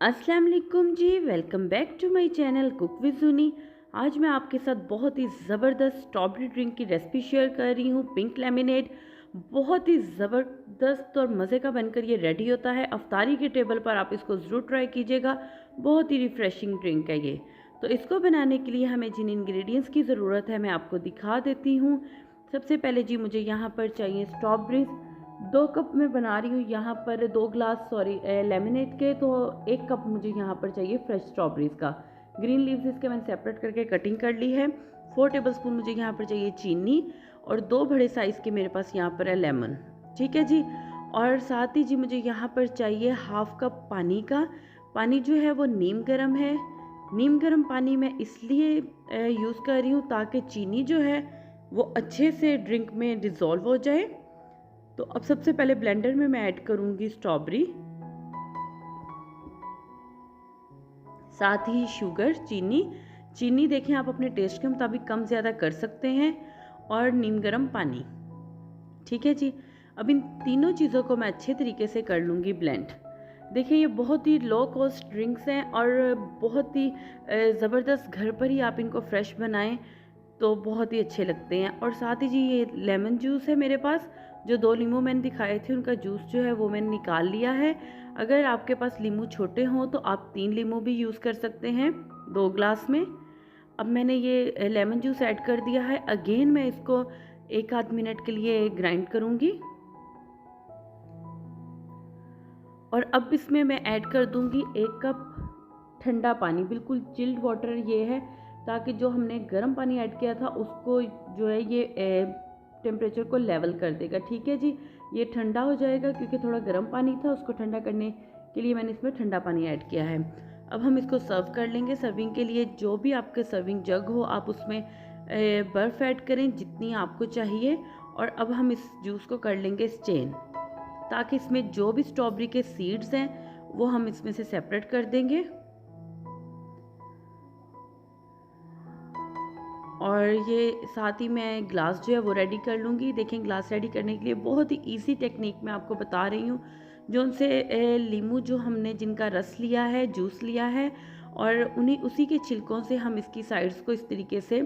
अस्सलाम वालेकुम जी, welcome back to my channel cook with Suni. आज मैं आपके साथ बहुत ही ज़बरदस्त स्ट्रॉबेरी ड्रिंक की रेसिपी शेयर कर रही हूँ। पिंक लेमनेड बहुत ही ज़बरदस्त और मज़े का बनकर ये रेडी होता है। अफ्तारी के टेबल पर आप इसको ज़रूर ट्राई कीजिएगा। बहुत ही रिफ़्रेशिंग ड्रिंक है ये। तो इसको बनाने के लिए हमें जिन इंग्रेडिएंट्स की ज़रूरत है मैं आपको दिखा देती हूँ। सबसे पहले जी मुझे यहाँ पर चाहिए स्ट्रॉबेरीज़। 2 कप मैं बना रही हूँ यहाँ पर 2 ग्लास लेमनेड के, तो 1 कप मुझे यहाँ पर चाहिए फ्रेश स्ट्रॉबेरीज़ का। ग्रीन लीव्स इसके मैंने सेपरेट करके कटिंग कर ली है। 4 टेबलस्पून मुझे यहाँ पर चाहिए चीनी और 2 बड़े साइज़ के मेरे पास यहाँ पर है लेमन। ठीक है जी। और साथ ही जी मुझे यहाँ पर चाहिए हाफ कप पानी का। पानी जो है वो नीम गर्म है। नीम गर्म पानी मैं इसलिए यूज़ कर रही हूँ ताकि चीनी जो है वो अच्छे से ड्रिंक में डिज़ोल्व हो जाए। तो अब सबसे पहले ब्लेंडर में मैं ऐड करूंगी स्ट्रॉबेरी, साथ ही शुगर, चीनी देखें आप अपने टेस्ट के मुताबिक कम ज़्यादा कर सकते हैं, और नीम गर्म पानी। ठीक है जी। अब इन तीनों चीज़ों को मैं अच्छे तरीके से कर लूँगी ब्लेंड। देखिए ये बहुत ही लो कॉस्ट ड्रिंक्स हैं और बहुत ही ज़बरदस्त, घर पर ही आप इनको फ्रेश बनाएं तो बहुत ही अच्छे लगते हैं। और साथ ही जी ये लेमन जूस है मेरे पास, जो 2 नींबू मैंने दिखाए थे उनका जूस जो है वो मैंने निकाल लिया है। अगर आपके पास नींबू छोटे हों तो आप 3 नींबू भी यूज़ कर सकते हैं 2 ग्लास में। अब मैंने ये लेमन जूस ऐड कर दिया है। अगेन मैं इसको 1 आध मिनट के लिए ग्राइंड करूँगी और अब इसमें मैं ऐड कर दूँगी 1 कप ठंडा पानी, बिल्कुल चिल्ड वाटर ये है, ताकि जो हमने गर्म पानी ऐड किया था उसको जो है ये टेम्परेचर को लेवल कर देगा। ठीक है जी। ये ठंडा हो जाएगा क्योंकि थोड़ा गर्म पानी था, उसको ठंडा करने के लिए मैंने इसमें ठंडा पानी ऐड किया है। अब हम इसको सर्व कर लेंगे। सर्विंग के लिए जो भी आपके सर्विंग जग हो आप उसमें बर्फ़ ऐड करें जितनी आपको चाहिए, और अब हम इस जूस को कर लेंगे स्ट्रेन, ताकि इसमें जो भी स्ट्रॉबेरी के सीड्स हैं वो हम इसमें से सेपरेट कर देंगे। और ये साथ ही मैं ग्लास जो है वो रेडी कर लूँगी। देखें ग्लास रेडी करने के लिए बहुत ही इजी टेक्निक मैं आपको बता रही हूँ, जो उनसे लीमू जो हमने जिनका रस लिया है, जूस लिया है, और उसी के छिलकों से हम इसकी साइड्स को इस तरीके से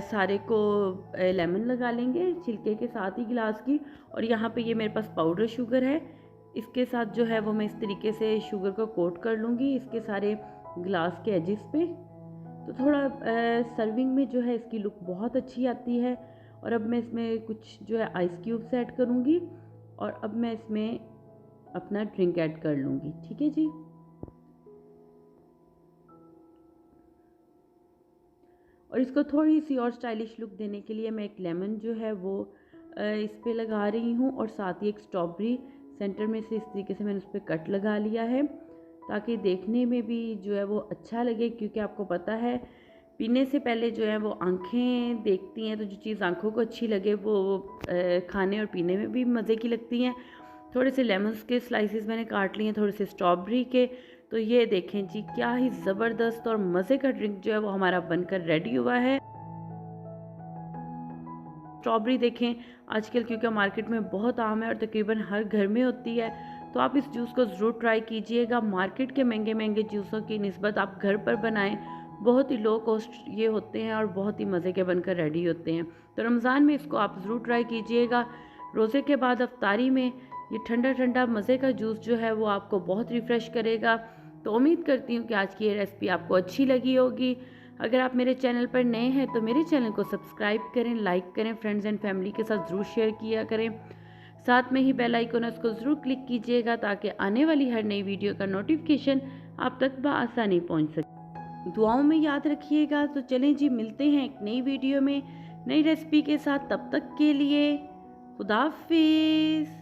सारे को लेमन लगा लेंगे छिलके के साथ ही गिलास की। और यहाँ पे ये मेरे पास पाउडर शुगर है, इसके साथ जो है वो मैं इस तरीके से शुगर को कोट कर लूँगी इसके सारे गिलास के एजिस पे। तो थोड़ा सर्विंग में जो है इसकी लुक बहुत अच्छी आती है। और अब मैं इसमें कुछ जो है आइस क्यूब्स ऐड करूँगी और अब मैं इसमें अपना ड्रिंक ऐड कर लूँगी। ठीक है जी। और इसको थोड़ी सी और स्टाइलिश लुक देने के लिए मैं एक लेमन जो है वो इस पे लगा रही हूँ, और साथ ही एक स्ट्रॉबेरी सेंटर में से इस तरीके से मैंने उस पर कट लगा लिया है, ताकि देखने में भी जो है वो अच्छा लगे। क्योंकि आपको पता है पीने से पहले जो है वो आंखें देखती हैं, तो जो चीज़ आंखों को अच्छी लगे वो खाने और पीने में भी मज़े की लगती हैं। थोड़े से लेमन्स के स्लाइसेस मैंने काट लिए हैं, थोड़े से स्ट्रॉबेरी के। तो ये देखें जी क्या ही ज़बरदस्त और मज़े का ड्रिंक जो है वो हमारा बनकर रेडी हुआ है। स्ट्रॉबेरी देखें आजकल क्योंकि मार्केट में बहुत आम है और तकरीबन हर घर में होती है, तो आप इस जूस को ज़रूर ट्राई कीजिएगा। मार्केट के महंगे महंगे जूसों की निस्बत आप घर पर बनाएं, बहुत ही लो कॉस्ट ये होते हैं और बहुत ही मज़े के बनकर रेडी होते हैं। तो रमज़ान में इसको आप ज़रूर ट्राई कीजिएगा। रोज़े के बाद अफ्तारी में ये ठंडा ठंडा मज़े का जूस जो है वो आपको बहुत रिफ़्रेश करेगा। तो उम्मीद करती हूँ कि आज की ये रेसिपी आपको अच्छी लगी होगी। अगर आप मेरे चैनल पर नए हैं तो मेरे चैनल को सब्सक्राइब करें, लाइक करें, फ्रेंड्स एंड फैमिली के साथ ज़रूर शेयर किया करें। साथ में ही बेल आइकन है उसको ज़रूर क्लिक कीजिएगा, ताकि आने वाली हर नई वीडियो का नोटिफिकेशन आप तक बआसानी पहुंच सके। दुआओं में याद रखिएगा। तो चलें जी, मिलते हैं एक नई वीडियो में नई रेसिपी के साथ। तब तक के लिए खुदा हाफिज़।